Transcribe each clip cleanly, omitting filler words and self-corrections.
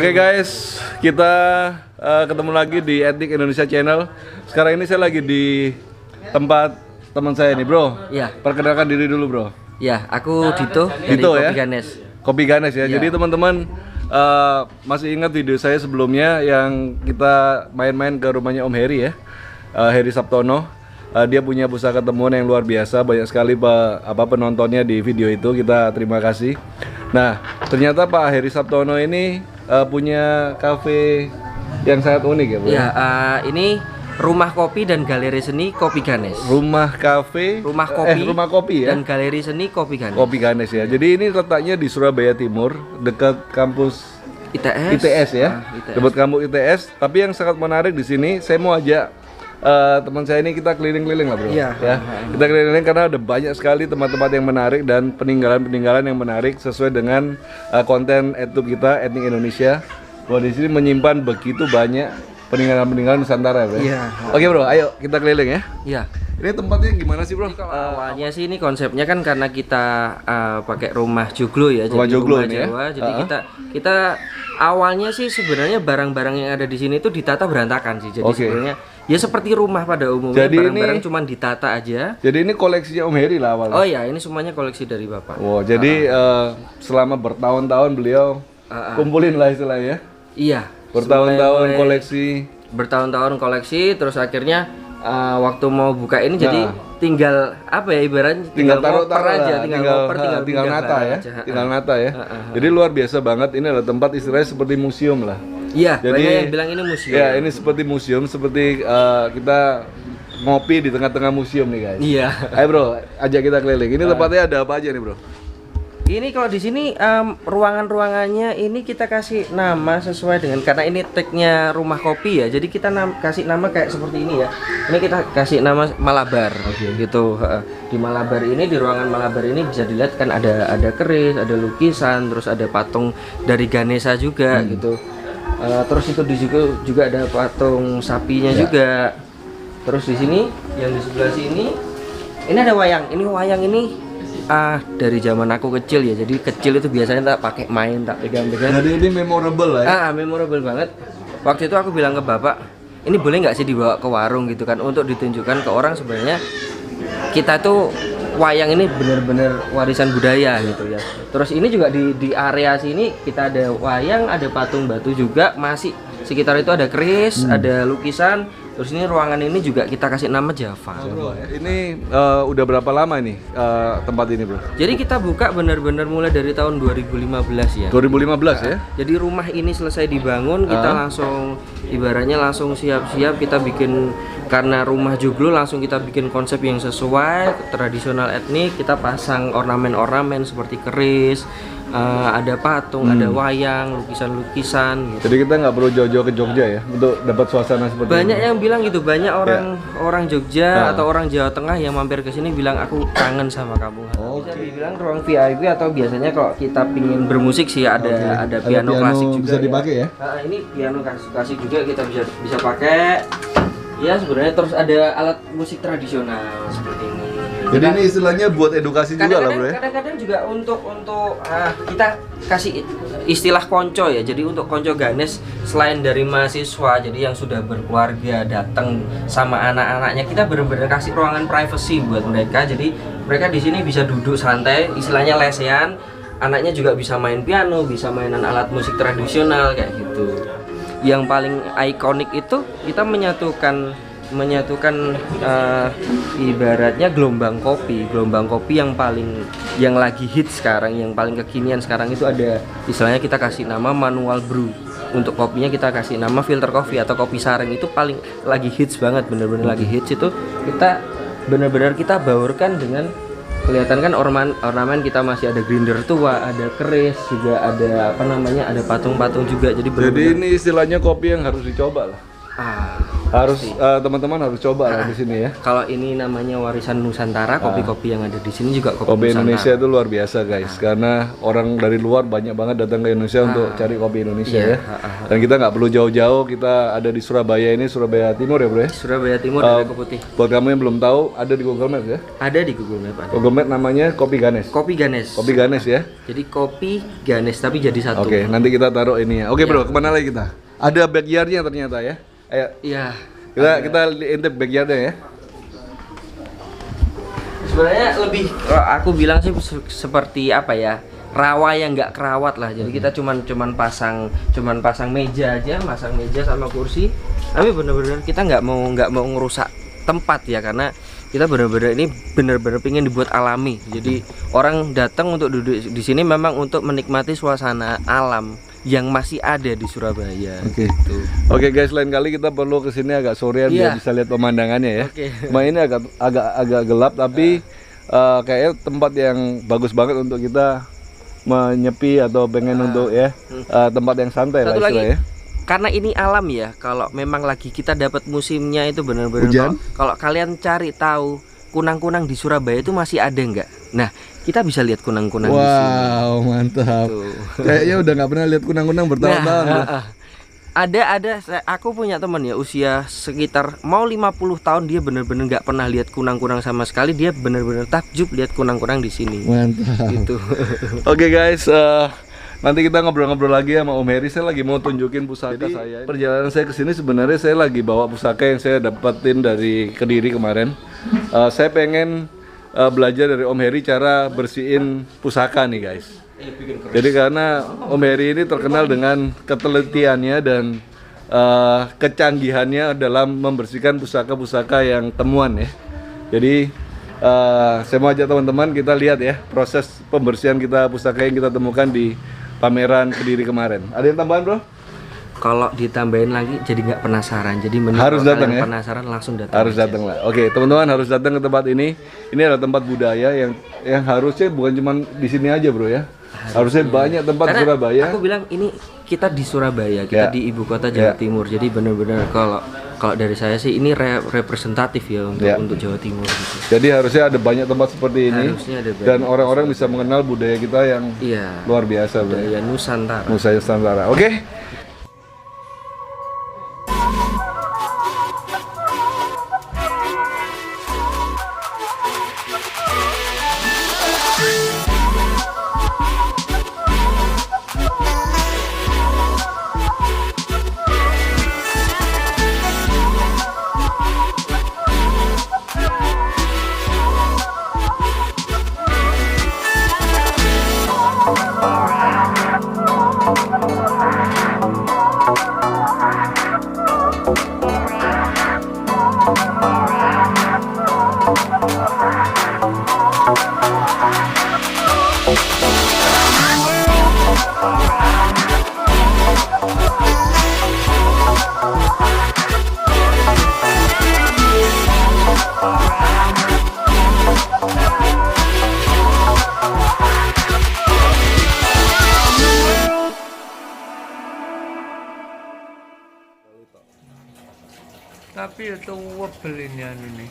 Oke guys, kita ketemu lagi di Etnik Indonesia Channel. Sekarang ini saya lagi di tempat teman saya nih, bro. Iya. Perkenalkan diri dulu, bro. Ya, aku Dito dari Dito, Kopi ya? Ganes. Kopi Ganes ya. Iya. Jadi teman-teman masih ingat video saya sebelumnya yang kita main-main ke rumahnya Om Heri ya, Heri Sabtono. Dia punya pusaka temuan yang luar biasa, banyak sekali penontonnya di video itu. Kita terima kasih. Nah, ternyata Pak Heri Sabtono ini punya kafe yang sangat unik ya, bro. Ya, ini rumah kopi dan galeri seni Kopi Ganes. Rumah kafe, Rumah kopi, rumah kopi ya. dan galeri seni Kopi Ganes. Kopi Ganes ya. Jadi ini letaknya di Surabaya Timur, dekat kampus ITS ya. ITS. Dekat kampus ITS. Tapi yang sangat menarik di sini, saya mau ajak teman saya ini kita keliling-keliling lah, bro. Iya. Ya. Kita keliling karena ada banyak sekali tempat-tempat yang menarik dan peninggalan-peninggalan yang menarik sesuai dengan konten YouTube kita Etnik Indonesia. Bahwa di sini menyimpan begitu banyak peninggalan-peninggalan Nusantara, bro. Iya. Oke, bro, ayo kita keliling ya. Iya. Ini tempatnya gimana sih, bro? Awalnya sih ini konsepnya kan karena kita pakai rumah joglo ya, Rumah jadi joglo rumah ini ya? Jawa. Jadi kita awalnya sih sebenarnya barang-barang yang ada di sini itu ditata berantakan sih. Jadi Oke. sebenarnya ya seperti rumah pada umumnya, Jadi barang-barang ini- cuma ditata aja. Jadi ini koleksinya Om Heri lah awalnya. Oh ya, ini semuanya koleksi dari Bapak. Wow, jadi selama bertahun-tahun beliau kumpulin lah istilahnya. Iya. Bertahun-tahun mulai- koleksi. Bertahun-tahun koleksi, terus akhirnya waktu mau buka ini jadi tinggal apa ya ibaratnya Tinggal ngoper taruh-taruh aja, lah, tinggal tinggal pindah nata barang ya. aja. Tinggal nata ya. Jadi luar biasa banget, ini adalah tempat istilahnya seperti museum lah. Iya, Jadi- banyak yang bilang ini museum. Ya, ini seperti museum, seperti kita ngopi di tengah-tengah museum nih, guys. Iya. Ayo, bro, ajak kita keliling. Ini tempatnya ada apa aja nih, bro? Ini kalau di sini ruangan-ruangannya ini kita kasih nama sesuai dengan karena ini tagnya rumah kopi ya. Jadi kita kasih nama kayak seperti ini ya. Ini kita kasih nama Malabar gitu. Di Malabar ini, di ruangan Malabar ini bisa dilihat kan ada keris, ada lukisan, terus ada patung dari Ganesha juga gitu. Terus itu di situ juga ada patung sapinya juga. Terus di sini yang di sebelah sini ini ada wayang. Ini wayang ini dari zaman aku kecil ya. Jadi kecil itu biasanya tak pakai main, tak pegang-pegang. Jadi ini memorable lah ya. Memorable banget. Waktu itu aku bilang ke bapak, ini boleh nggak sih dibawa ke warung gitu kan untuk ditunjukkan ke orang sebenarnya kita tuh wayang ini benar-benar warisan budaya gitu ya. Terus ini juga di area sini kita ada wayang, ada patung batu juga, masih sekitar itu ada keris, ada lukisan. Terus ini ruangan ini juga kita kasih nama Java. Ini udah berapa lama nih tempat ini, bro? Jadi kita buka benar-benar mulai dari tahun 2015 ya. 2015 ya? Jadi rumah ini selesai dibangun, kita langsung ibaratnya langsung siap-siap kita bikin, karena rumah joglo langsung kita bikin konsep yang sesuai tradisional etnik. Kita pasang ornamen-ornamen seperti keris, ada patung, ada wayang, lukisan-lukisan gitu. Jadi kita nggak perlu jauh-jauh ke Jogja ya untuk dapat suasana seperti Banyak ini. yang bilang gitu, banyak orang Jogja atau orang Jawa Tengah yang mampir ke sini bilang aku kangen sama kamu. Bisa dibilang ruang VIP atau biasanya kalau kita pingin bermusik sih ada piano klasik juga. bisa dipakai ya? Ini piano klasik juga kita bisa pakai. Ya sebenarnya terus ada alat musik tradisional seperti ini. Jadi ini istilahnya buat edukasi juga lah, bro ya? Kadang-kadang juga untuk kita kasih istilah konco ya. Jadi untuk konco Ganes selain dari mahasiswa, jadi yang sudah berkeluarga datang sama anak-anaknya, kita benar-benar kasih ruangan privacy buat mereka. Jadi mereka di sini bisa duduk santai, istilahnya lesehan. Anaknya juga bisa main piano, bisa mainan alat musik tradisional kayak gitu. Yang paling ikonik itu kita menyatukan ibaratnya gelombang kopi yang lagi hit sekarang, yang paling kekinian sekarang itu ada istilahnya kita kasih nama manual brew. Untuk kopinya kita kasih nama filter coffee atau kopi sareng. Itu paling lagi hits banget, bener-bener lagi hits. Itu kita bener-bener kita baurkan dengan kelihatan kan ornamen kita masih ada grinder tua, ada keris juga, ada ada patung-patung juga. Jadi Jadi ini istilahnya kopi yang harus dicoba lah. Harus teman-teman harus coba lah di sini ya. Kalau ini namanya warisan Nusantara, kopi-kopi yang ada di sini juga kopi Kopi Nusantara. Indonesia itu luar biasa guys, karena orang dari luar banyak banget datang ke Indonesia untuk cari kopi Indonesia ya. Dan kita nggak perlu jauh-jauh, kita ada di Surabaya ini, Surabaya Timur ya bro ya. Surabaya Timur ada Putih. Buat kamu yang belum tahu, ada di Google Maps ya. Ada di Google Map ada. Google Maps namanya Kopi Ganes. Kopi Ganes. Kopi Ganes ya. Jadi kopi Ganes tapi jadi satu. Oke, nanti kita taruh ini ya. Oke bro, kemana lagi kita? Ada backyardnya ternyata ya. Ayo. Iya. Kita intip backyardnya ya. Sebenarnya lebih aku bilang sih seperti apa ya? Rawa yang nggak kerawat lah. Jadi kita cuman pasang meja aja, pasang meja sama kursi. Tapi bener-bener kita nggak mau ngerusak tempat ya, karena kita bener-bener ini bener-bener pingin dibuat alami. Jadi orang datang untuk duduk di sini memang untuk menikmati suasana alam yang masih ada di Surabaya. Oke. Gitu. Oke guys, lain kali kita perlu kesini agak sorean biar bisa lihat pemandangannya ya. Oke. Cuma ini agak gelap tapi kayaknya tempat yang bagus banget untuk kita menyepi atau pengen untuk ya tempat yang santai lah Satu lagi, istilahnya. karena ini alam ya. Kalau memang lagi kita dapat musimnya itu benar-benar Hujan? kalau kalian cari tahu kunang-kunang di Surabaya itu masih ada nggak? Nah, kita bisa lihat kunang-kunang di sini. Wow, mantap. Tuh. Kayaknya udah nggak pernah lihat kunang-kunang bertahun-tahun. Bro. Aku punya teman ya usia sekitar mau 50 tahun, dia bener-bener nggak pernah lihat kunang-kunang sama sekali. Dia bener-bener takjub lihat kunang-kunang di sini. Mantap. Gitu. Oke guys, nanti kita ngobrol-ngobrol lagi sama Om Heri. Saya lagi mau tunjukin pusaka saya. Perjalanan saya ke sini sebenarnya saya lagi bawa pusaka yang saya dapetin dari Kediri kemarin. Saya pengen belajar dari Om Heri cara bersihin pusaka nih guys. Jadi karena Om Heri ini terkenal dengan ketelitiannya dan kecanggihannya dalam membersihkan pusaka-pusaka yang temuan ya. Jadi saya mau ajak teman-teman kita lihat ya proses pembersihan kita pusaka yang kita temukan di pameran Kediri kemarin. Ada yang tambahan bro? Kalau ditambahin lagi jadi nggak penasaran. Jadi Harus kalau datang kalian ya? penasaran langsung datang. Harus aja. datang lah. Oke, teman-teman harus datang ke tempat ini. Ini adalah tempat budaya yang harusnya bukan cuma di sini aja, Bro ya. Harusnya banyak tempat di Karena Surabaya. aku bilang ini kita di Surabaya, kita di ibu kota Jawa Timur. Jadi benar-benar kalau dari saya sih ini representatif ya untuk Jawa Timur gitu. Jadi harusnya ada banyak tempat seperti ini. Harusnya ada banyak. Dan orang-orang bisa mengenal budaya kita yang luar biasa, Bro. Budaya Nusantara. Nusantara. Oke. Tapi itu webel ini anu nih.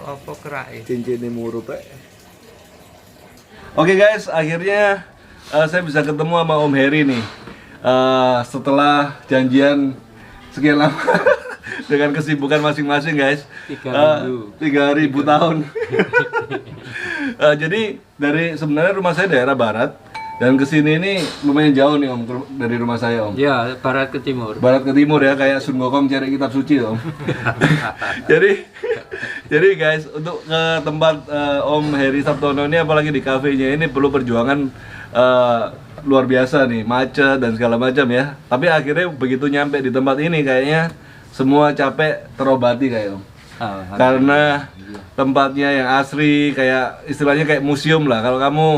Apa kerai? Cincin murup. Oke guys, akhirnya saya bisa ketemu sama Om Heri nih. Setelah janjian sekian lama dengan kesibukan masing-masing guys. 3.000 tahun. Jadi sebenarnya rumah saya daerah barat dan kesini ini lumayan jauh nih Om dari rumah saya Om. Ya, barat ke timur. Barat ke timur ya, kayak Sun Gokong cari kitab suci Om. jadi guys, untuk ke tempat Om Heri Sabtono ini, apalagi di kafenya ini perlu perjuangan luar biasa nih, macet dan segala macam ya. Tapi akhirnya begitu nyampe di tempat ini kayaknya semua capek terobati kayak Om. Karena tempatnya yang asri, kayak istilahnya kayak museum lah. Kalau kamu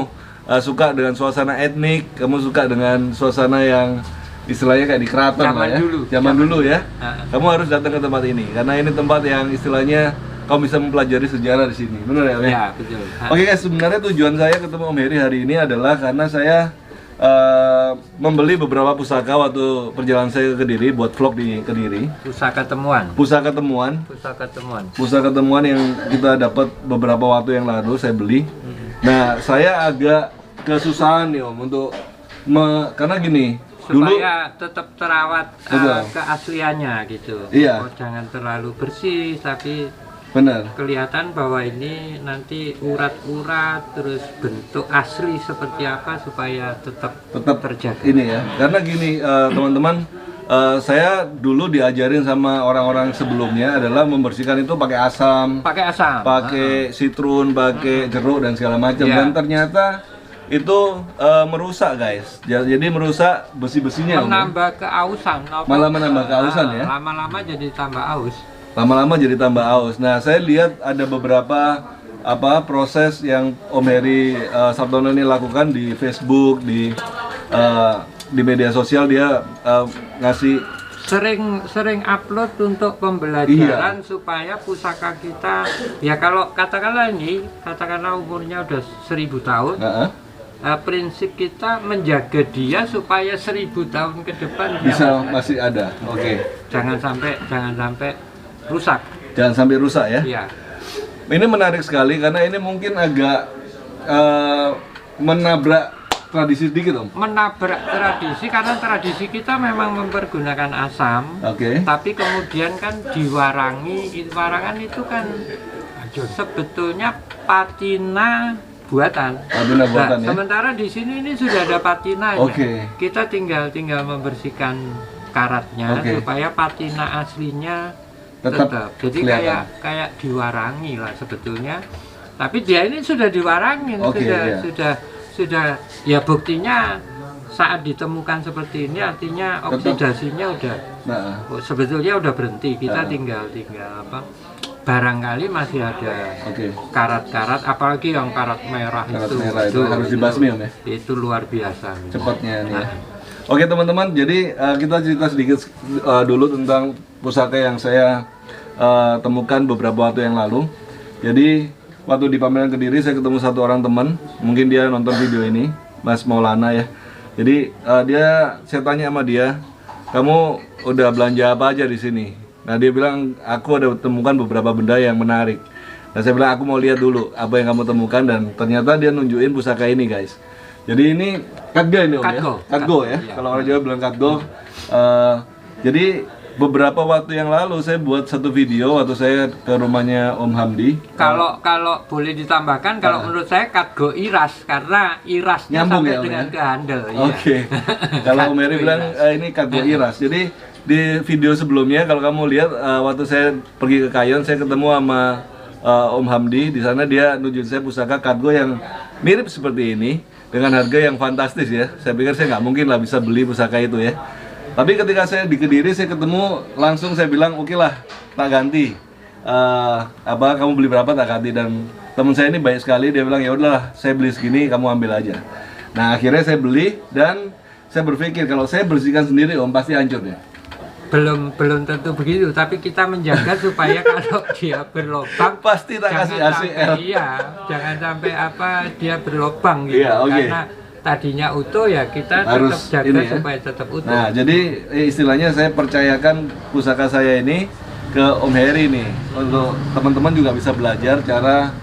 suka dengan suasana etnik, kamu suka dengan suasana yang istilahnya kayak di keraton lah ya. Zaman dulu ya. Kamu harus datang ke tempat ini karena ini tempat yang istilahnya kamu bisa mempelajari sejarah di sini. Benar ya, Om? Ya, betul. Oke guys, sebenarnya tujuan saya ketemu Om Heri hari ini adalah karena saya membeli beberapa pusaka waktu perjalanan saya ke Kediri buat vlog di Kediri. Pusaka temuan. Pusaka temuan. Pusaka temuan. Pusaka temuan yang kita dapat beberapa waktu yang lalu saya beli. Nah, saya agak kesusahan nih Om untuk karena gini, dulu Supaya tetap terawat Betul. keasliannya gitu. Iya. Jangan terlalu bersih tapi benar. kelihatan bahwa ini nanti urat-urat terus bentuk asli seperti apa supaya tetap terjaga. Ini ya, karena gini teman-teman, saya dulu diajarin sama orang-orang sebelumnya adalah membersihkan itu pakai asam, pakai citrun, pakai jeruk dan segala macam. Iya. Dan ternyata itu merusak guys, jadi merusak besi-besinya. Menambah keausan. Malah menambah keausan ya. Lama-lama jadi tambah aus. Lama-lama jadi tambah aus. Nah, saya lihat ada beberapa proses yang Om Heri Sabtono ini lakukan di Facebook, di media sosial. Dia ngasih sering upload untuk pembelajaran supaya pusaka kita ya kalau katakanlah umurnya udah 1000 tahun. Prinsip kita menjaga dia supaya 1000 tahun ke depan bisa masih ada. Oke. Jangan sampai rusak. Jangan sampai rusak ya. Iya. Ini menarik sekali karena ini mungkin agak menabrak tradisi sedikit Om. Menabrak tradisi karena tradisi kita memang mempergunakan asam. Oke. Tapi kemudian kan diwarangi. Warangan itu kan sebetulnya patina buatan. Patina buatan ya. Sementara di sini ini sudah ada patinanya. Oke. Kita tinggal membersihkan karatnya supaya patina aslinya tetap. Jadi kelihatan. kayak diwarangi lah sebetulnya. Tapi dia ini sudah diwarangin, sudah ya buktinya saat ditemukan seperti ini artinya oksidasinya udah sebetulnya udah berhenti. Kita tinggal barangkali masih ada karat-karat, apalagi yang karat merah itu harus dibasmi Om ya. Itu luar biasa. Cepatnya nih. Oke teman-teman, jadi kita cerita sedikit dulu tentang pusaka yang saya temukan beberapa waktu yang lalu. Jadi waktu di pameran Kediri saya ketemu satu orang teman, mungkin dia nonton video ini, Mas Maulana ya. Jadi saya tanya sama dia, kamu udah belanja apa aja di sini? Nah dia bilang, aku ada temukan beberapa benda yang menarik. Nah saya bilang, aku mau lihat dulu apa yang kamu temukan, dan ternyata dia nunjukin pusaka ini guys. Jadi ini Katgo ini Om ya? Katgo ya, iya. Kalau orang Jawa bilang Katgo. Jadi beberapa waktu yang lalu saya buat satu video waktu saya ke rumahnya Om Hamdi. Kalau boleh ditambahkan, kalau menurut saya Katgo Iras, karena irasnya Nyambung sampai ya, Om dengan ya? ke handle. Oke. Kalau Om Heri bilang ini Katgo Iras. Jadi di video sebelumnya kalau kamu lihat waktu saya pergi ke Kayon, saya ketemu sama Om Hamdi. Di sana dia nunjukin saya pusaka Katgo yang mirip seperti ini dengan harga yang fantastis ya. Saya pikir saya nggak mungkin lah bisa beli pusaka itu ya. Tapi ketika saya di Kediri saya ketemu, langsung saya bilang oke lah, tak ganti. Kamu beli berapa tak ganti. Dan teman saya ini baik sekali, dia bilang ya udahlah, saya beli segini, kamu ambil aja. Nah akhirnya saya beli dan saya berpikir kalau saya bersihkan sendiri Om pasti hancur ya. Belum tentu begitu, tapi kita menjaga supaya kalau dia berlobang pasti tak kasih ACL. Iya, jangan sampai dia berlobang gitu. Iya, Karena tadinya utuh ya kita harus tetap jaga ini, ya? supaya tetap utuh. Nah, jadi istilahnya saya percayakan pusaka saya ini ke Om Heri nih. Untuk teman-teman juga bisa belajar cara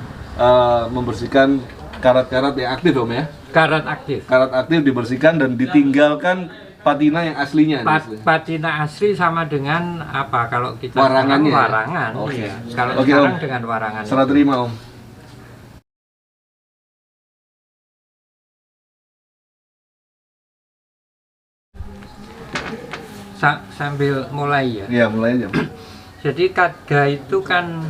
membersihkan karat-karat yang aktif Om ya. Karat aktif. Karat aktif dibersihkan dan ditinggalkan patina yang aslinya. Patina asli sama dengan apa? Kalau kita warangannya. Warangan. Oke. Iya. Kalau Oke, sekarang Om. dengan warangan. Serah terima Om. Sambil mulai ya. Iya, mulai aja. Jadi Katga itu kan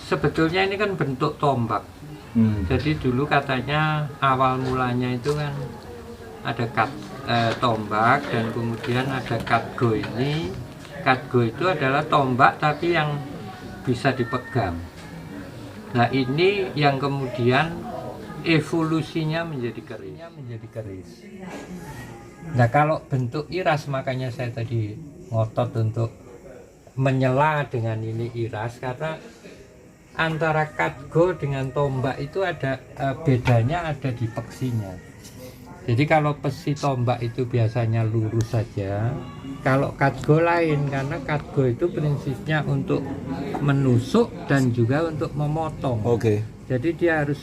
sebetulnya ini kan bentuk tombak. Jadi dulu katanya awal mulanya itu kan ada tombak dan kemudian ada Katgo ini. Katgo itu adalah tombak tapi yang bisa dipegang. Nah ini yang kemudian evolusinya menjadi keris. Nah kalau bentuk iras, makanya saya tadi ngotot untuk menyela dengan ini iras, karena antara Katgo dengan tombak itu ada bedanya ada di peksinya. Jadi kalau besi tombak itu biasanya lurus saja. Kalau katgo lain, karena katgo itu prinsipnya untuk menusuk dan juga untuk memotong. Oke. Jadi dia harus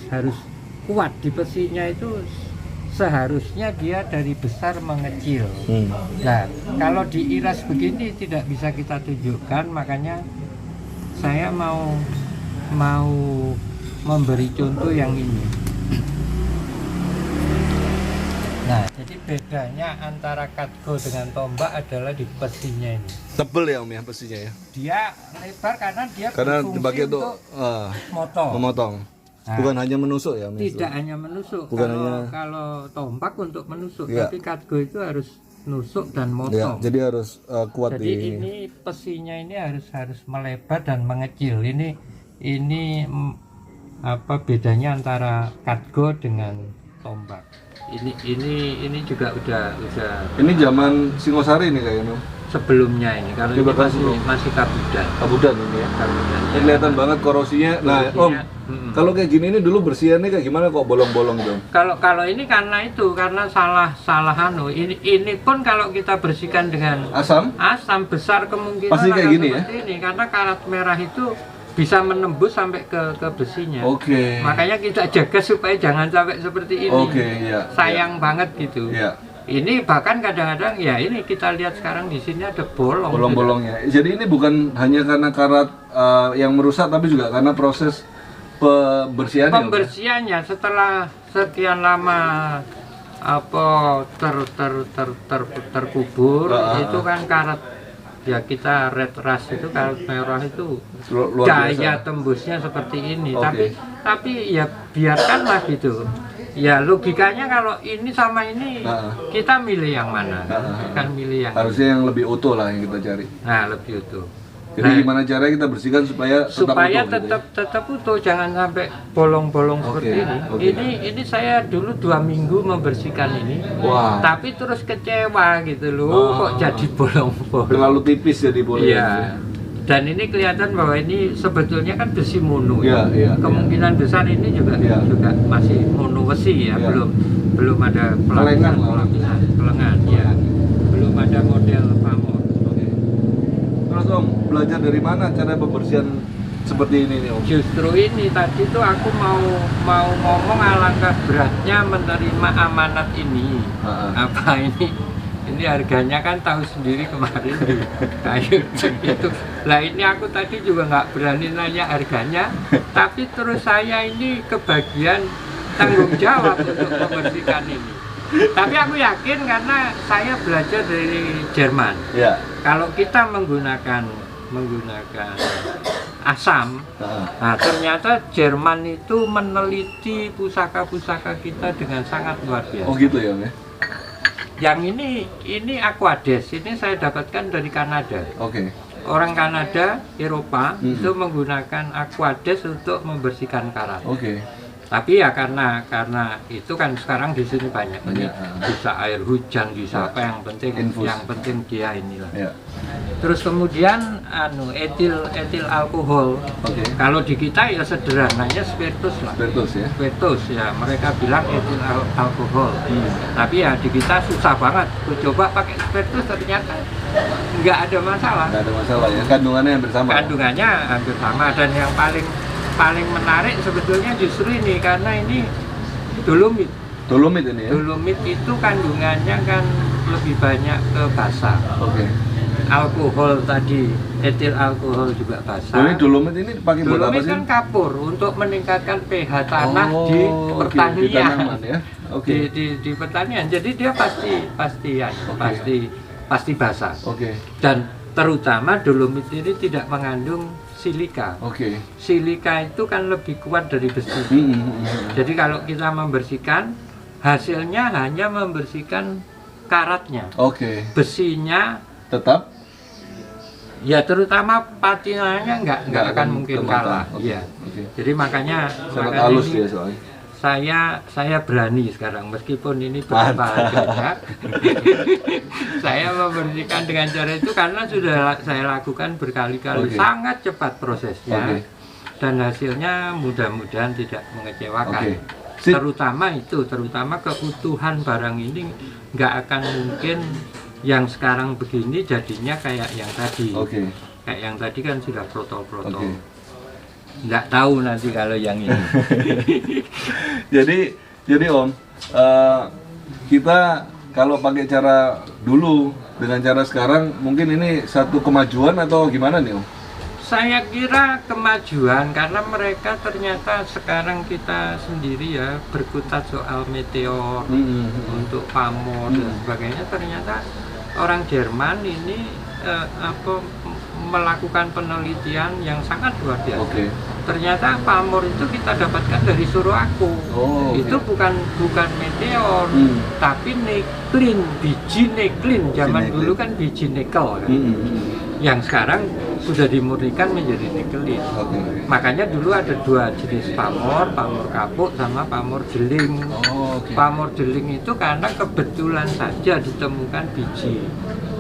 kuat di besinya itu, seharusnya dia dari besar mengecil. Nah, kalau diiras begini tidak bisa kita tunjukkan, makanya saya mau memberi contoh yang ini. Nah, jadi bedanya antara katgo dengan tombak adalah di besinya ini. Tebel ya Om ya besinya ya? Dia lebar karena dia Karena berfungsi dipakai untuk motong. memotong. Nah, Bukan hanya menusuk ya Om? Tidak hanya menusuk. Bukan Kalau tombak untuk menusuk, Iya. tapi katgo itu harus nusuk dan Ya, motong. jadi harus kuat Jadi di ini besinya ini harus melebar dan mengecil. Ini apa bedanya antara katgo dengan tombak? Ini juga udah Ini zaman Singosari nih kayaknya Om. sebelumnya ini. Kalau Ini ini bahkan masih kabudan. Kabudan ini ya. Kabudan. Ini kelihatan banget korosinya. Nah, Om, Mm-mm. kalau kayak gini ini dulu bersihannya kayak gimana kok bolong-bolong gitu? Om? Kalau ini karena salah anu. Ini pun kalau kita bersihkan dengan Asam? asam besar kemungkinan Pasti kayak akan gini ya? seperti ini, karena karat merah itu bisa menembus sampai ke besinya. Oke. Makanya kita jaga supaya jangan sampai seperti ini. Oke, iya. Sayang banget gitu. Iya. Ini bahkan kadang-kadang ya ini kita lihat sekarang di sini ada bolong. Bolong-bolongnya. Jadi ini bukan hanya karena karat yang merusak tapi juga karena proses pembersihan. Pembersihannya setelah sekian lama apa terkubur itu kan karat, ya kita red rust itu karat merah itu Luar daya biasa. tembusnya seperti ini. Oke. Tapi ya biarkanlah gitu. Ya logikanya kalau ini sama ini kita milih yang mana? Kan milih yang Harusnya yang lebih utuh lah yang kita cari. lebih utuh. Jadi gimana caranya kita bersihkan supaya Supaya utuh, gitu ya? tetap utuh, jangan sampai bolong-bolong Oke, seperti ini. oke. Ini saya dulu 2 minggu membersihkan ini, Wah. tapi terus kecewa gitu loh, Oh. kok jadi bolong-bolong. Terlalu tipis jadi boleh. Iya. Dan ini kelihatan bahwa ini sebetulnya kan besi mono. Iya, iya, Kemungkinan besar ini juga Iya. masih mono besi ya, Iya. belum ada Kelengan lah. kelengan ya. Belum ada model pamor. Terus Om, belajar dari mana cara pembersihan seperti ini nih Om? Justru ini tadi tuh aku mau ngomong alangkah beratnya menerima amanat ini. Apa ini harganya kan tahu sendiri kemarin di kayu itu. Lah ini aku tadi juga nggak berani nanya harganya, tapi terus saya ini kebagian tanggung jawab untuk membersihkan ini. Tapi aku yakin karena saya belajar dari Jerman. Ya. Kalau kita menggunakan asam, nah ternyata Jerman itu meneliti pusaka-pusaka kita dengan sangat luar biasa. Oh gitu ya Om ya? Yang ini Aquades, ini saya dapatkan dari Kanada. Oke. Orang Kanada, Eropa itu menggunakan Aquades untuk membersihkan karat. Oke. Tapi ya karena itu kan sekarang di sini banyak. Ini Banyak, bisa air hujan, bisa apa yang Infus. penting dia inilah. Ya. Terus kemudian etil alkohol. Oke. Kalau di kita ya sederhananya spiritus lah. Spiritus ya. Spiritus ya, mereka bilang etil alkohol. Tapi ya di kita susah banget. Aku coba pakai spiritus ternyata nggak ada masalah. Nggak ada masalah ya. Kandungannya hampir sama. Kandungannya hampir sama, dan yang paling menarik sebetulnya justru ini, karena ini dolomit. Dolomit ini ya. Dolomit itu kandungannya kan lebih banyak ke basa. Oke. Alkohol tadi, etil alkohol juga basa. Ini dolomit ini dipakai buat apa Dolomit sih? kan kapur untuk meningkatkan pH tanah di oke, pertanian. di tanaman ya. Oke. Di pertanian. Jadi dia pasti basah. Oke. Dan terutama dolomit ini tidak mengandung silika. Oke. Silika itu kan lebih kuat dari besi. Jadi kalau kita membersihkan, hasilnya hanya membersihkan karatnya. Oke. Besinya Tetap ya terutama patinanya nggak Nggak akan akan mungkin terbakar. kalah. Oke, Iya. oke. Jadi makanya halus ini dia soalnya. saya berani sekarang, meskipun ini berapa harganya. Saya membersihkan dengan cara itu karena sudah saya lakukan berkali-kali. Oke. Sangat cepat prosesnya. Oke. Dan hasilnya mudah-mudahan tidak mengecewakan. Oke. terutama keutuhan barang ini nggak akan mungkin yang sekarang begini jadinya kayak yang tadi. Kayak yang tadi kan sudah protol-protol. Nggak tahu nanti kalau yang ini. jadi Om, kita kalau pakai cara dulu dengan cara sekarang mungkin ini satu kemajuan atau gimana nih Om? Saya kira kemajuan karena mereka ternyata sekarang kita sendiri ya berkutat soal meteor untuk pamor dan sebagainya. Ternyata orang Jerman ini melakukan penelitian yang sangat luar biasa. Ternyata pamor itu kita dapatkan dari Suruhaku. Itu bukan meteor, tapi neklin, biji neklin. Zaman dulu kan biji nikel kan. Yang sekarang sudah dimurnikan menjadi nikelin. Makanya dulu ada dua jenis pamor kapuk sama pamor jeling. Pamor jeling itu karena kebetulan saja ditemukan biji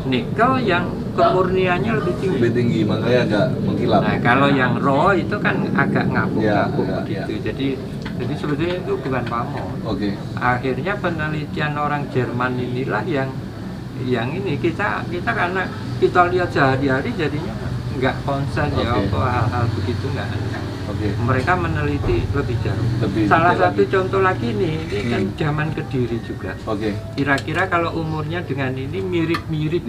nikel yang kemurniannya lebih tinggi, makanya agak mengkilap. Nah, kalau yang raw itu kan agak ngapuk-ngapuk gitu. Jadi sebetulnya itu bukan pamor. Akhirnya penelitian orang Jerman inilah yang ini kita karena kita lihat sehari-hari jadinya nggak konsen hal-hal begitu nggak ada. Mereka meneliti lebih jauh. Salah satu contoh lagi ini kan zaman Kediri juga. Kira-kira kalau umurnya dengan ini mirip-mirip.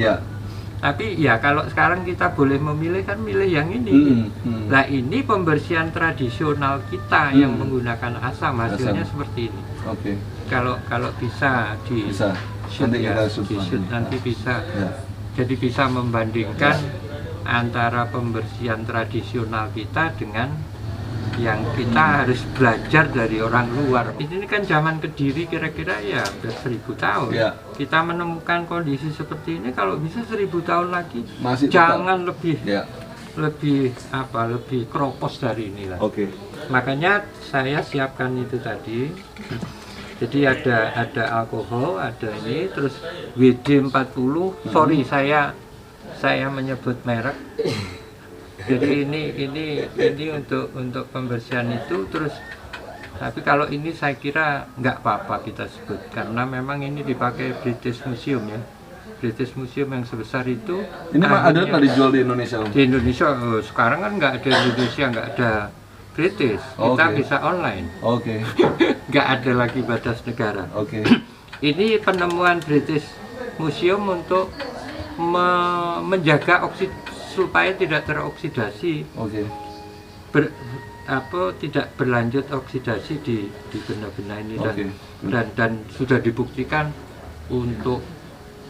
Tapi ya kalau sekarang kita boleh memilih kan milih yang ini. Nah ini pembersihan tradisional kita yang menggunakan asam hasilnya seperti ini. Kalau bisa di shoot nanti bisa. Jadi bisa membandingkan antara pembersihan tradisional kita dengan yang kita harus belajar dari orang luar. Ini kan zaman Kediri kira-kira ya hampir 1000 tahun. Kita menemukan kondisi seperti ini kalau bisa 1000 tahun lagi masih jangan lebih kropos dari inilah. Makanya saya siapkan itu tadi. Jadi ada alkohol, ada ini, terus WD-40. Sorry saya menyebut merek. Jadi ini untuk pembersihan itu, terus tapi kalau ini saya kira nggak apa-apa kita sebut karena memang ini dipakai British Museum ya. British Museum yang sebesar itu. Ini ada nggak dijual di Indonesia? Di Indonesia sekarang kan nggak ada Indonesia, nggak ada British. Kita bisa online. Nggak ada lagi batas negara. Ini penemuan British Museum untuk menjaga supaya tidak teroksidasi, tidak berlanjut oksidasi di benda-benda ini dan sudah dibuktikan untuk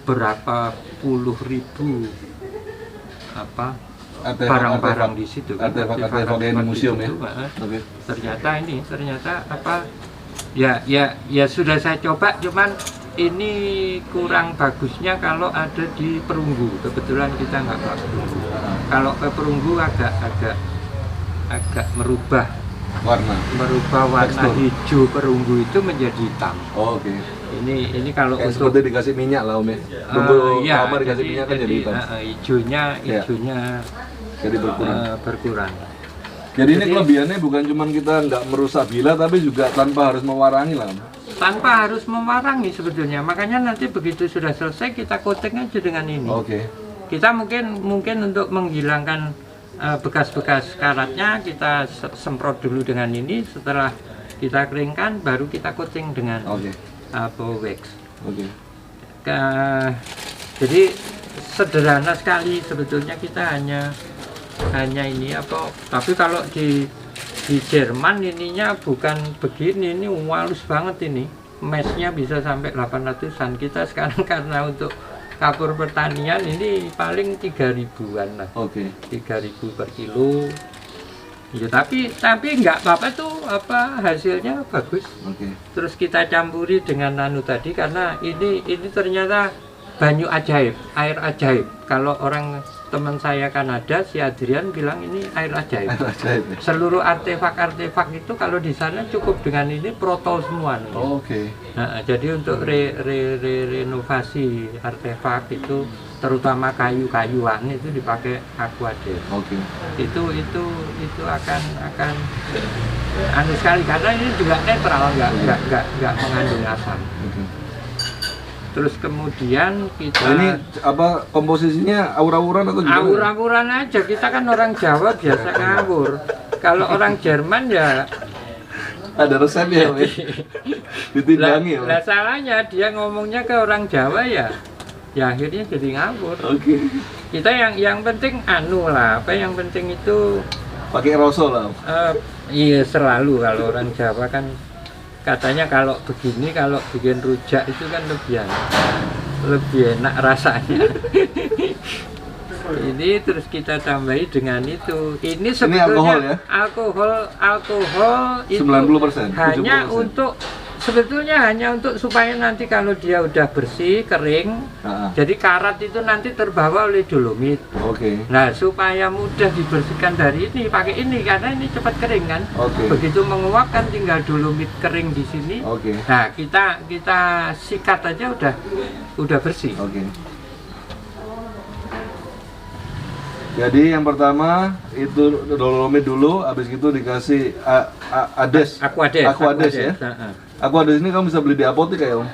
berapa puluh ribu barang-barang di situ, artefak di museum ya. Ternyata ya sudah saya coba, cuman ini kurang bagusnya kalau ada di perunggu. Kebetulan kita nggak pakai perunggu. Kalau ke perunggu agak merubah warna hijau perunggu itu menjadi hitam. Ini kalau seperti dikasih minyak lah Om ya. Perunggu dikasih minyak kan jadi hitam. Hijaunya jadi berkurang. Jadi ini kelebihannya bukan cuma kita nggak merusak bila, tapi juga tanpa harus mewarangi lah Om. Tanpa harus mewarangi sebetulnya. Makanya nanti begitu sudah selesai kita coating aja dengan ini. Kita mungkin untuk menghilangkan bekas-bekas karatnya kita semprot dulu dengan ini. Setelah kita keringkan baru kita coating dengan wax. Jadi sederhana sekali sebetulnya, kita hanya ini tapi kalau di Jerman ininya bukan begini, ini halus banget ini. Mesnya bisa sampai 800-an. Kita sekarang karena untuk kapur pertanian ini paling 3.000-an lah. 3.000 per kilo. Ya tapi nggak apa-apa tuh, hasilnya bagus. Terus kita campuri dengan nano tadi karena ini ternyata banyu ajaib, air ajaib. Kalau orang teman saya Kanada, si Adrian bilang ini air ajaib. Seluruh artefak itu kalau di sana cukup dengan ini protol semua. Nah, jadi untuk renovasi artefak itu terutama kayu-kayuan itu dipakai aquader. Oke. Itu akan anu sekali karena ini juga netral, nggak mengandung asam. Oke. Terus kemudian kita Nah, ini apa komposisinya aur-auran atau gimana? awur-awuran aja, kita kan orang Jawa biasa ngawur. Kalau orang Jerman ya Ada resepnya, ya? Ditimbangi ya? lah salahnya dia ngomongnya ke orang Jawa ya akhirnya jadi ngawur. Oke. Kita yang penting anu lah, apa yang penting itu Pakai roso lah. iya selalu kalau orang Jawa kan katanya kalau begini, kalau bikin rujak itu kan lebih enak rasanya. Ini terus kita tambahi dengan itu. Ini sebetulnya alkohol itu 90%, hanya 70%. untuk sebetulnya hanya untuk supaya nanti kalau dia udah bersih, kering, jadi karat itu nanti terbawa oleh dolomit. Oke. Nah, supaya mudah dibersihkan dari ini, pakai ini karena ini cepat kering kan. Oke. Begitu menguap kan tinggal dolomit kering di sini. Oke. Nah, kita sikat aja udah bersih. Oke. Jadi yang pertama itu dolomit dulu, habis itu dikasih aquades ya. Aquades ini kamu bisa beli di apotek ya, Om?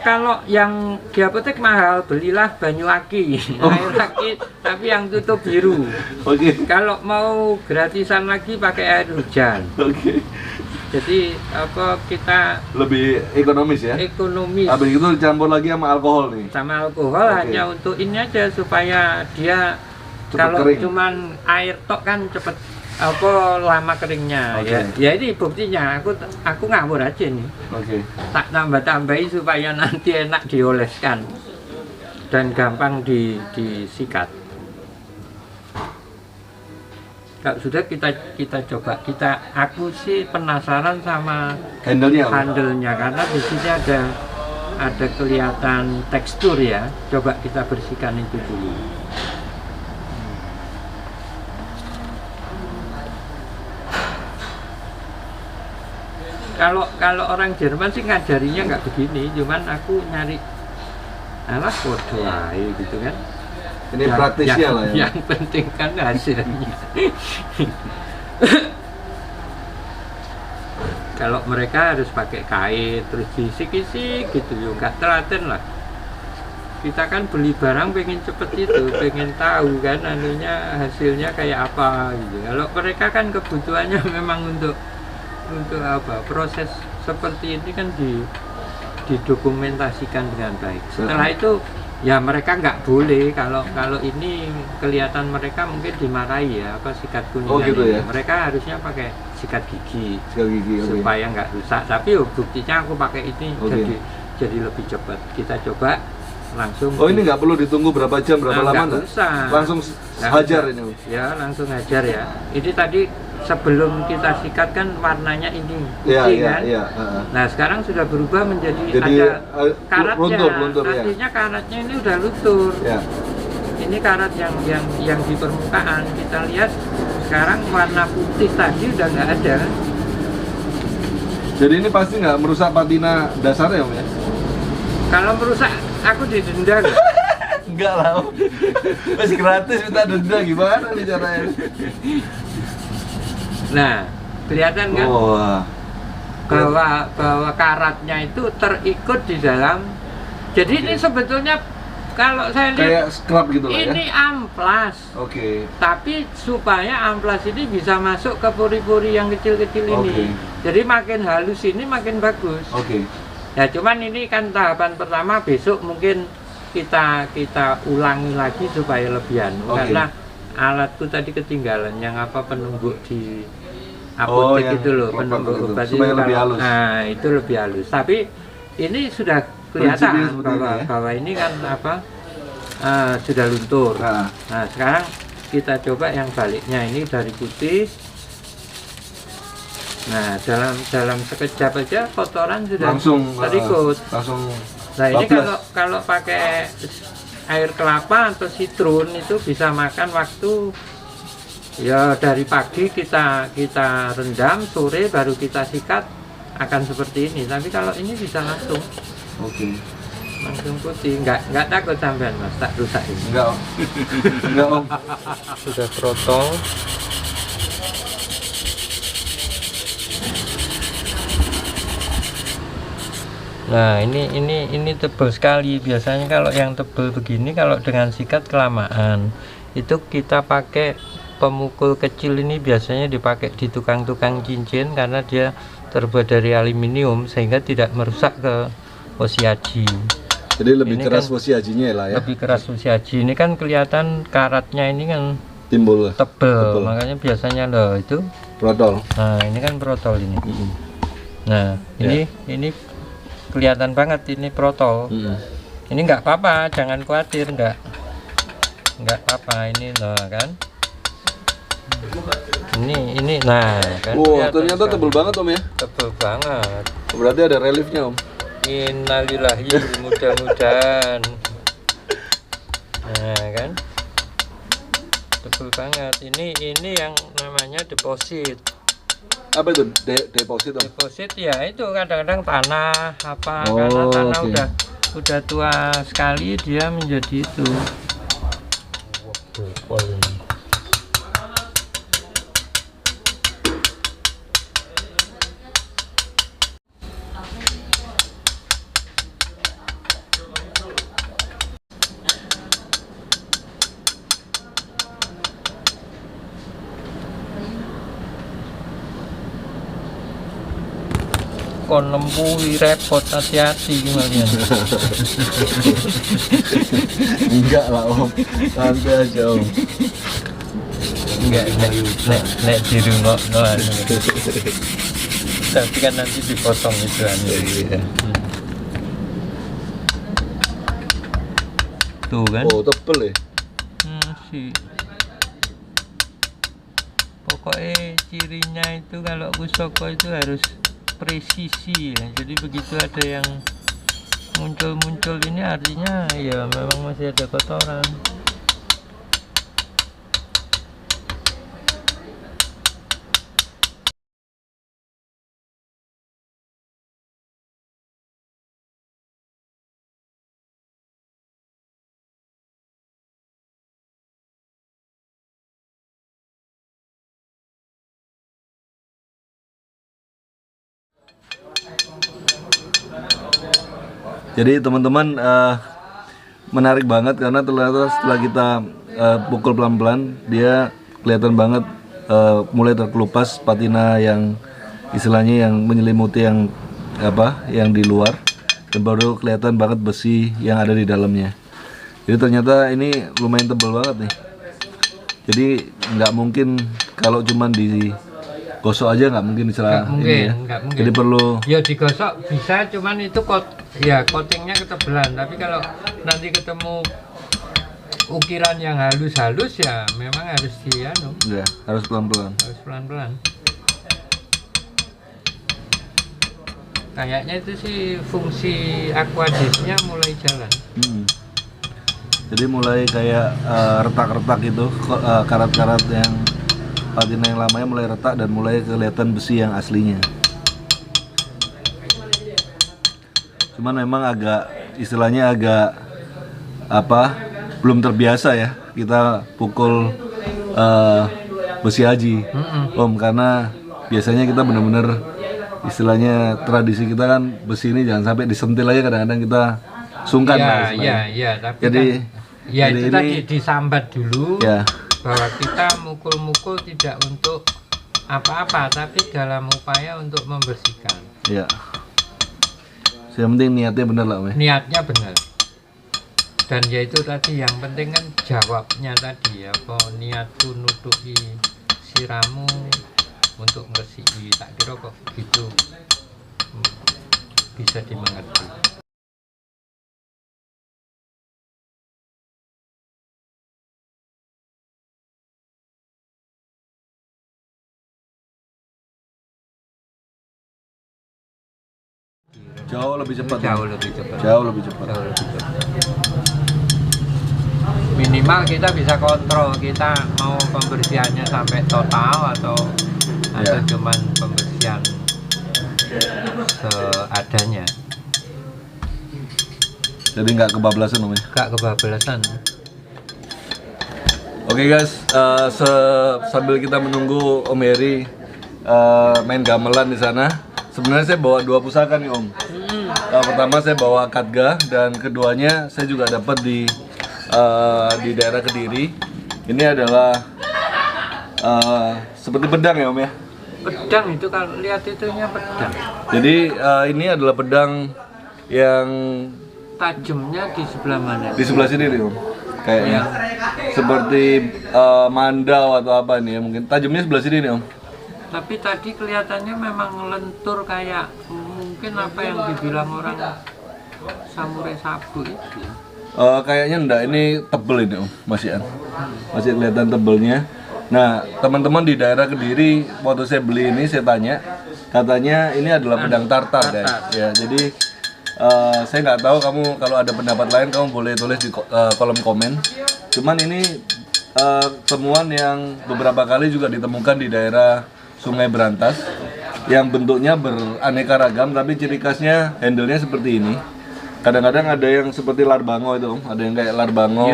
Kalau yang di apotek mahal, belilah Banyuaki, air aki, tapi yang tutup biru. Oke. Kalau mau gratisan lagi pakai air hujan. Oke. Jadi apa kita Lebih ekonomis ya. ekonomis Habis itu dicampur lagi sama alkohol nih. sama alkohol Oke. hanya untuk ini aja supaya dia Cepet kalau kering. cuman air tok kan cepet apa lama keringnya. Oke. Ya ini buktinya aku ngawur aja nih. Oke. Tak tambah-tambahi supaya nanti enak dioleskan dan gampang disikat. Kalau sudah kita coba, aku sih penasaran sama Handle-nya, Om? handle-nya karena di sini ada kelihatan tekstur ya. Coba kita bersihkan itu dulu. Kalau orang Jerman sih ngajarinya nggak begini, cuman aku nyari alah podo ae gitu kan. Ini praktisnya lah ya. Yang penting kan hasilnya. Kalau mereka harus pakai kain terus disik-isik gitu ya, nggak telaten lah. Kita kan beli barang pengen cepet itu, pengen tahu kan anunya hasilnya kayak apa gitu. Kalau mereka kan kebutuhannya memang untuk apa, proses seperti ini kan didokumentasikan dengan baik. Setelah itu ya mereka nggak boleh kalau ini kelihatan mereka mungkin dimarahi ya apa sikat kuningan. Oh, gitu ini. ya? Mereka harusnya pakai sikat gigi Sikat gigi, oke. supaya nggak rusak. Tapi buktinya aku pakai ini Oke. jadi lebih cepat. Kita coba langsung. Oh, ini nggak perlu ditunggu berapa jam, berapa lama? nggak usah. Langsung Nggak hajar usah. ini, Om? Ya langsung hajar ya. Ini tadi sebelum kita sikat kan warnanya ini Iya, putih iya, kan. iya. Nah sekarang sudah berubah menjadi Jadi, ada karatnya. luntur ya. Artinya karatnya ini udah luntur. Ya. Ini karat yang di permukaan. Kita lihat sekarang warna putih tadi udah nggak ada kan. Jadi ini pasti nggak merusak patina dasarnya, Om ya? Kalau merusak aku didenda nggak? Enggak lah, Om. Masih gratis minta denda, gimana nih caranya? Nah kelihatan kan Wah. bahwa karatnya itu terikut di dalam. Jadi ini sebetulnya kalau saya lihat Kayak scrub gitu lah ya? ini amplas. Oke. Tapi supaya amplas ini bisa masuk ke pori-pori yang kecil-kecil ini. Oke. Jadi makin halus ini makin bagus. Oke. Ya cuman ini kan tahapan pertama, besok mungkin kita ulangi lagi supaya lebih anu. Oke. Karena alatku tadi ketinggalan yang apa penumbuk di Oh, apotek yang itu loh, kotak penumbuk itu. obat Supaya itu lebih kalau- halus. Nah itu lebih halus. Tapi ini sudah Prinsipnya kelihatan seperti ini ya? bahwa ini kan apa sudah luntur. Nah, Nah sekarang kita coba yang baliknya, ini dari putih. Nah dalam sekejap aja kotoran sudah langsung terikut. langsung. Nah ini bablas. kalau pakai air kelapa atau sitrun itu bisa makan waktu ya dari pagi kita rendam, sore baru kita sikat akan seperti ini. Tapi kalau ini bisa langsung. Oke. Langsung putih, nggak takut sampean mas, tak rusak ini. Enggak om. Enggak om. Sudah protol. Nah ini tebal sekali. Biasanya kalau yang tebal begini kalau dengan sikat kelamaan, itu kita pakai pemukul kecil. Ini biasanya dipakai di tukang-tukang cincin karena dia terbuat dari aluminium sehingga tidak merusak ke wosiaji. Jadi lebih Ini keras kan wosiajinya lah ya. Lebih keras wosiaji. Ini kan kelihatan karatnya ini kan Timbul tebel, makanya biasanya loh itu. protol. Nah ini kan protol ini. Nah ini kelihatan banget ini protol. Ini nggak apa-apa, jangan khawatir, nggak apa-apa ini loh kan. Ini nah kan. Wow, ternyata tebel banget om ya. Tebel banget. Berarti ada reliefnya om. Innalillahi, mudah-mudahan. Nah kan, tebel banget. Ini yang namanya deposit. Apa itu deposit om? Deposit ya itu kadang-kadang tanah apa, Oh, karena tanah oke. udah tua sekali dia menjadi itu. Kon nempuhi repot, hati-hati kalian. Enggak lah om. Santai aja om. Enggak, nek dirungokno anu. Tapi kan nanti dipotong itu anu. Iya. Tuh kan. Oh tebel ya. Sih. Pokoknya cirinya itu kalau pusoko itu harus presisi ya. Jadi begitu ada yang muncul ini artinya ya memang masih ada kotoran. Jadi teman-teman menarik banget karena ternyata setelah kita pukul pelan-pelan dia kelihatan banget mulai terkelupas patina yang istilahnya yang menyelimuti yang di luar, dan baru kelihatan banget besi yang ada di dalamnya. Jadi ternyata ini lumayan tebal banget nih. Jadi nggak mungkin kalau cuman digosok aja nggak mungkin istilah ini ya. Nggak mungkin. Jadi perlu Ya digosok bisa, cuman itu coatingnya ketebelan. Tapi kalau nanti ketemu ukiran yang halus-halus ya memang harus ya, harus pelan-pelan. harus pelan-pelan. Kayaknya itu sih fungsi aquadesnya mulai jalan. Jadi mulai kayak retak-retak itu, karat-karat yang patina yang lamanya mulai retak dan mulai kelihatan besi yang aslinya. Cuman memang istilahnya agak belum terbiasa ya kita pukul besi haji, om, karena biasanya kita bener-bener istilahnya tradisi kita kan besi ini jangan sampai disentil aja, kadang-kadang kita sungkan lah istilahnya. Iya, tapi Jadi kan, ya itu ini, tadi disambat dulu ya, bahwa kita mukul-mukul tidak untuk apa-apa, tapi dalam upaya untuk membersihkan. ya. Yang penting niatnya bener lah, Om. Niatnya benar. Dan yaitu tadi yang penting kan jawabnya tadi ya, apa niatku nutupi siramu untuk bersihi. Tak kira kok gitu bisa dimengerti. Jauh lebih cepat. Jauh lebih cepat. Jauh lebih cepat. Jauh lebih cepat. Minimal kita bisa kontrol kita mau pembersihannya sampai total atau cuman pembersihan seadanya. Jadi nggak kebablasan Om ya. Gak kebablasan. Oke guys, sambil kita menunggu Om Heri main gamelan di sana, sebenarnya saya bawa 2 pusaka nih Om. Pertama saya bawa Katga dan keduanya saya juga dapat di daerah Kediri. Ini adalah seperti pedang ya Om ya. Pedang itu kalau lihat itunya pedang. Jadi ini adalah pedang yang Tajamnya di sebelah mana? di sebelah sini nih Om. Kayaknya seperti mandau atau apa nih ya, mungkin tajamnya sebelah sini nih Om. Tapi tadi kelihatannya memang lentur kayak mungkin apa yang dibilang orang samurai sabu itu. Kayaknya enggak, ini tebel ini Om, masih kelihatan tebelnya. Nah, teman-teman di daerah Kediri waktu saya beli ini saya tanya, katanya ini adalah pedang tartar guys. Ya, jadi saya nggak tahu, kamu kalau ada pendapat lain kamu boleh tulis di kolom komen. Cuman ini temuan yang beberapa kali juga ditemukan di daerah Sungai Berantas yang bentuknya beraneka ragam, tapi ciri khasnya handle-nya seperti ini. Kadang-kadang ada yang seperti larbango itu Om, ada yang kayak larbango,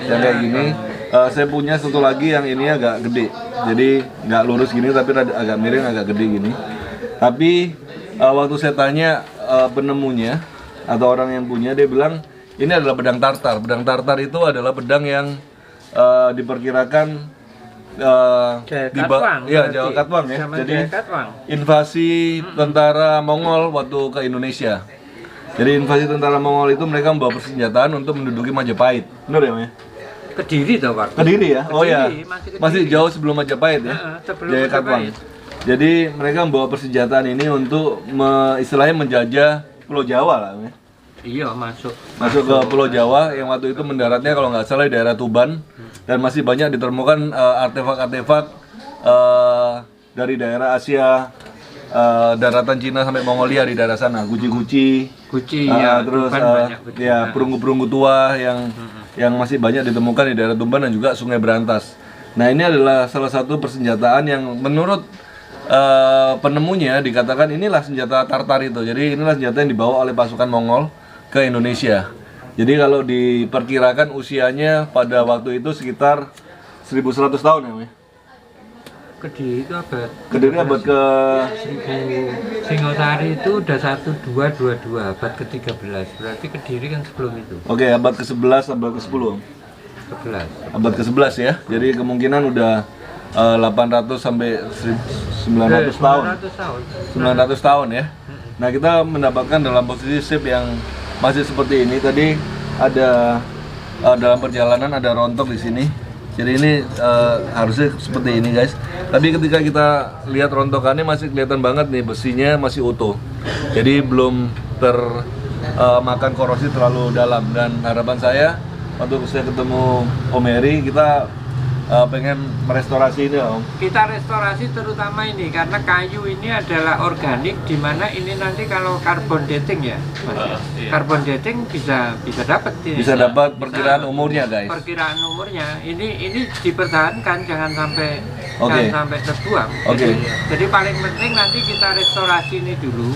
yang kayak gini. Saya punya satu lagi yang ini agak gede, jadi nggak lurus gini tapi agak miring, agak gede gini. Tapi waktu saya tanya penemunya atau orang yang punya, dia bilang ini adalah pedang tartar. Pedang tartar itu adalah pedang yang diperkirakan Jawa Katwang ya. Jadi invasi tentara Mongol waktu ke Indonesia. Jadi invasi tentara Mongol itu mereka membawa persenjataan untuk menduduki Majapahit. Benar ya, Mas? Kediri toh Pak? Kediri ya? Oh ya. Kediri. Masih jauh sebelum Majapahit ya. Jaya Katwang. Jadi mereka membawa persenjataan ini untuk istilahnya menjajah Pulau Jawa lah, ya. Iya, masuk ke Pulau Jawa yang waktu itu mendaratnya kalau nggak salah di daerah Tuban, dan masih banyak ditemukan artefak-artefak dari daerah Asia, daratan Cina sampai Mongolia di daerah sana, guci-guci, terus ya perunggu-perunggu tua yang masih banyak ditemukan di daerah Tuban dan juga Sungai Berantas. Nah, ini adalah salah satu persenjataan yang menurut penemunya dikatakan inilah senjata tartar itu. Jadi inilah senjata yang dibawa oleh pasukan Mongol ke Indonesia. Jadi kalau diperkirakan usianya pada waktu itu sekitar 1100 tahun ya, Mas? Kediri itu abad ke Singosari itu udah 1222, abad ke-13. Berarti Kediri kan sebelum itu. Oke, abad ke-11, abad ke-10. 11. Abad ke-11 ya. Jadi kemungkinan udah 800 sampai 900 tahun. 900 tahun ya. Nah, kita mendapatkan dalam posisi shape yang masih seperti ini. Tadi ada dalam perjalanan ada rontok di sini. Jadi ini harusnya seperti ini guys. Tapi ketika kita lihat rontokannya masih kelihatan banget nih, besinya masih utuh. Jadi belum termakan korosi terlalu dalam. Dan harapan saya waktu saya ketemu Om Heri, kita pengen merestorasi ini Om. Kita restorasi terutama ini karena kayu ini adalah organik, di mana ini nanti kalau carbon dating ya, Mas. Carbon dating bisa dapat ya. Bisa dapat perkiraan umurnya guys. Perkiraan umurnya ini dipertahankan, jangan sampai terbuang. Jadi paling penting nanti kita restorasi ini dulu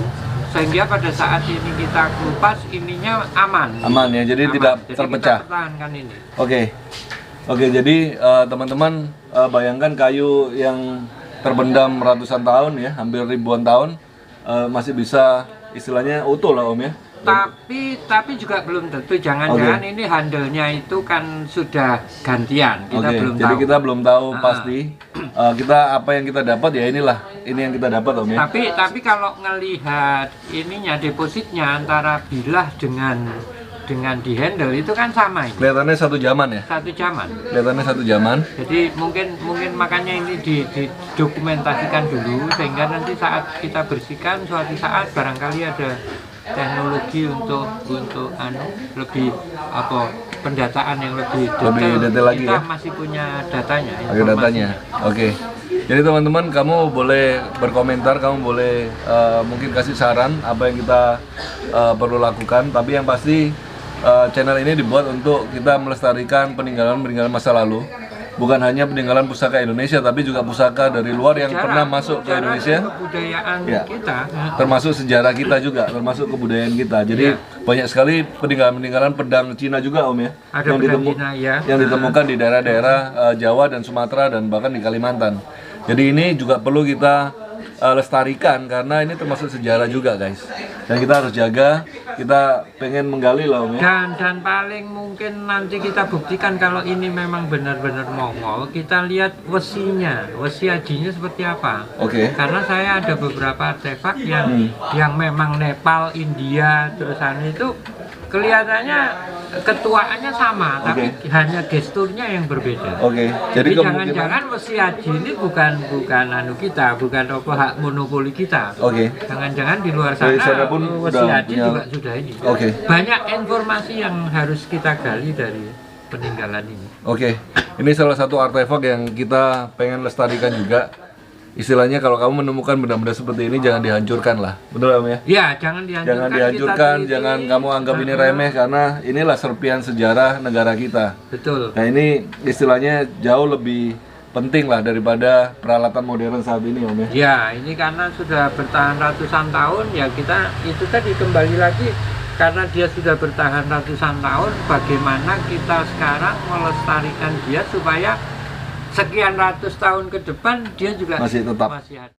sehingga pada saat ini kita kelupas ininya aman ya, jadi tidak terpecah. Kita pertahankan ini. Oke, jadi teman-teman bayangkan kayu yang terbendam ratusan tahun ya, hampir ribuan tahun masih bisa istilahnya utuh lah Om ya. Tapi juga belum tentu, jangan-jangan ini handle-nya itu kan sudah gantian, kita belum tahu. Jadi kita belum tahu pasti. Kita apa yang kita dapat ya ini yang kita dapat Om ya. Tapi kalau ngelihat ininya depositnya antara bilah dengan di handle itu kan sama ini. Kelihatannya satu zaman ya? Kelihatannya satu zaman. Jadi mungkin makanya ini didokumentasikan dulu sehingga nanti saat kita bersihkan suatu saat barangkali ada teknologi untuk lebih pendataan yang lebih detail lagi kita ya? Masih punya datanya. Oke. Jadi teman-teman, kamu boleh berkomentar, kamu boleh mungkin kasih saran apa yang kita perlu lakukan. Tapi yang pasti channel ini dibuat untuk kita melestarikan peninggalan masa lalu. bukan hanya peninggalan pusaka Indonesia, tapi juga pusaka dari luar yang pernah masuk ke Indonesia. Kebudayaan Ya. kita. Termasuk sejarah kita juga, termasuk kebudayaan kita. Jadi banyak sekali peninggalan-peninggalan pedang Cina juga Om ya. Ada pedang Cina, ya. Yang ditemukan di daerah-daerah Jawa dan Sumatera dan bahkan di Kalimantan. Jadi ini juga perlu kita lestarikan karena ini termasuk sejarah juga guys. Dan kita harus jaga, kita pengen menggali lah Om ya. Dan paling mungkin nanti kita buktikan kalau ini memang benar-benar Mongol, kita lihat wesinya, wesi ajinya seperti apa. Oke. Karena saya ada beberapa artefak yang memang Nepal, India, terus itu kelihatannya ketuaannya sama, tapi hanya gesturnya yang berbeda. Oke. Jadi kemungkinan jangan-jangan wesi aji ini bukan anu kita, bukan apa hak monopoli kita. Oke. Jangan-jangan di luar Dari sana sana pun wesi udah aji punya- juga sudah ini. Oke. Banyak informasi yang harus kita gali dari peninggalan ini. Oke, ini salah satu artefak yang kita pengen lestarikan juga. Istilahnya kalau kamu menemukan benda-benda seperti ini jangan dihancurkan lah, betul Om ya? Ya, jangan dihancurkan. Jangan dihancurkan, kita jangan teliti. kamu anggap ini remeh karena inilah serpian sejarah negara kita. Betul. Nah ini istilahnya jauh lebih penting lah daripada peralatan modern saat ini Om ya. Ya, ini karena sudah bertahan ratusan tahun, ya kita itu tadi kembali lagi karena dia sudah bertahan ratusan tahun, bagaimana kita sekarang melestarikan dia supaya sekian ratus tahun ke depan dia juga Masih tetap. masih ada.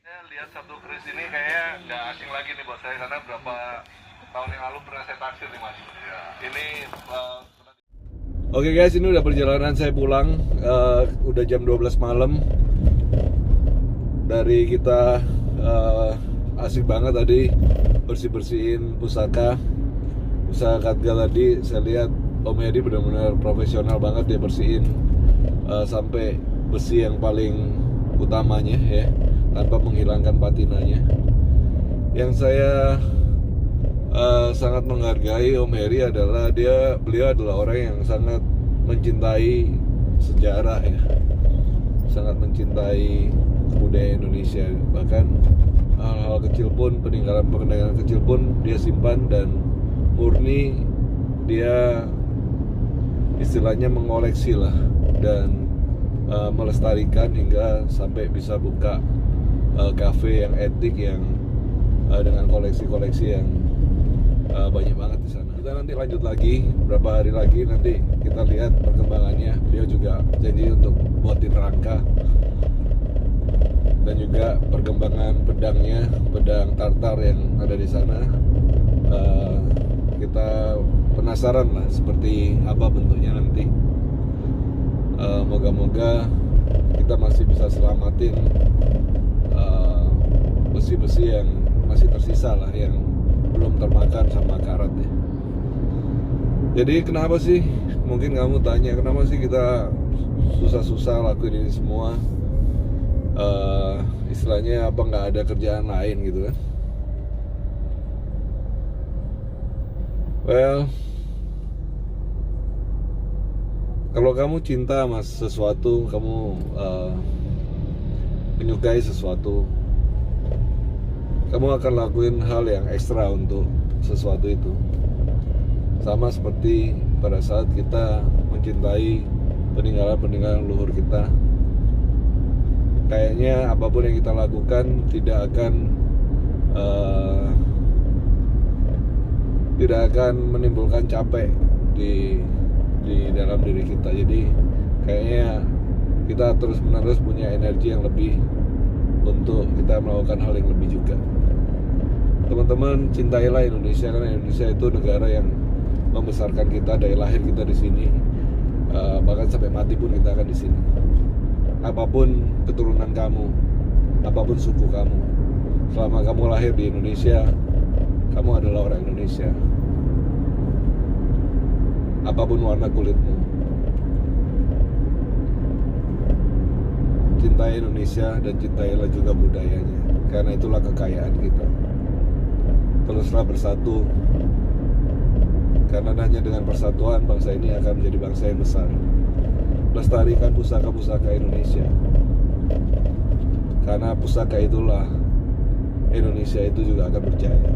Saya lihat satu keris ini kayaknya nggak asing lagi nih buat saya karena berapa tahun yang lalu pernah saya taksir nih Mas. Ini Oke guys, ini udah perjalanan saya pulang, udah jam 12 malam. Dari kita asik banget tadi bersih-bersihin pusaka Katga tadi. Saya lihat Om Hedi benar-benar profesional banget, dia bersihin sampai besi yang paling utamanya ya, tanpa menghilangkan patinanya. Yang saya sangat menghargai Om Heri adalah beliau adalah orang yang sangat mencintai sejarah ya, sangat mencintai budaya Indonesia. Bahkan hal-hal kecil pun, peninggalan kecil pun dia simpan dan murni dia istilahnya mengoleksi lah dan melestarikan hingga sampai bisa buka kafe yang etik yang dengan koleksi-koleksi yang banyak banget di sana. Kita nanti lanjut lagi beberapa hari lagi, nanti kita lihat perkembangannya. Beliau juga janji untuk buatin rangka dan juga perkembangan pedangnya, pedang tartar yang ada di sana. Kita penasaran lah seperti apa bentuknya nanti. Moga-moga kita masih bisa selamatin besi-besi yang masih tersisa lah, yang belum termakan sama karat ya. Jadi kenapa sih, mungkin kamu tanya, kenapa sih kita susah-susah lakuin ini semua? Istilahnya apa, nggak ada kerjaan lain gitu kan? Well, kalau kamu cinta sama sesuatu, kamu menyukai sesuatu, kamu akan lakuin hal yang ekstra untuk sesuatu itu. Sama seperti pada saat kita mencintai peninggalan-peninggalan leluhur kita, kayaknya apapun yang kita lakukan tidak akan menimbulkan capek di dalam diri kita. Jadi kayaknya kita terus-menerus punya energi yang lebih untuk kita melakukan hal yang lebih juga. Teman-teman, cintailah Indonesia, karena Indonesia itu negara yang membesarkan kita dari lahir kita di sini, bahkan sampai mati pun kita akan di sini. Apapun keturunan kamu, apapun suku kamu. Selama kamu lahir di Indonesia, kamu adalah orang Indonesia. Apapun warna kulitmu, cintai Indonesia dan cintailah juga budayanya, karena itulah kekayaan kita. Teruslah bersatu, karena hanya dengan persatuan bangsa ini akan menjadi bangsa yang besar. Lestarikan pusaka-pusaka Indonesia, karena pusaka itulah Indonesia itu juga akan berjaya.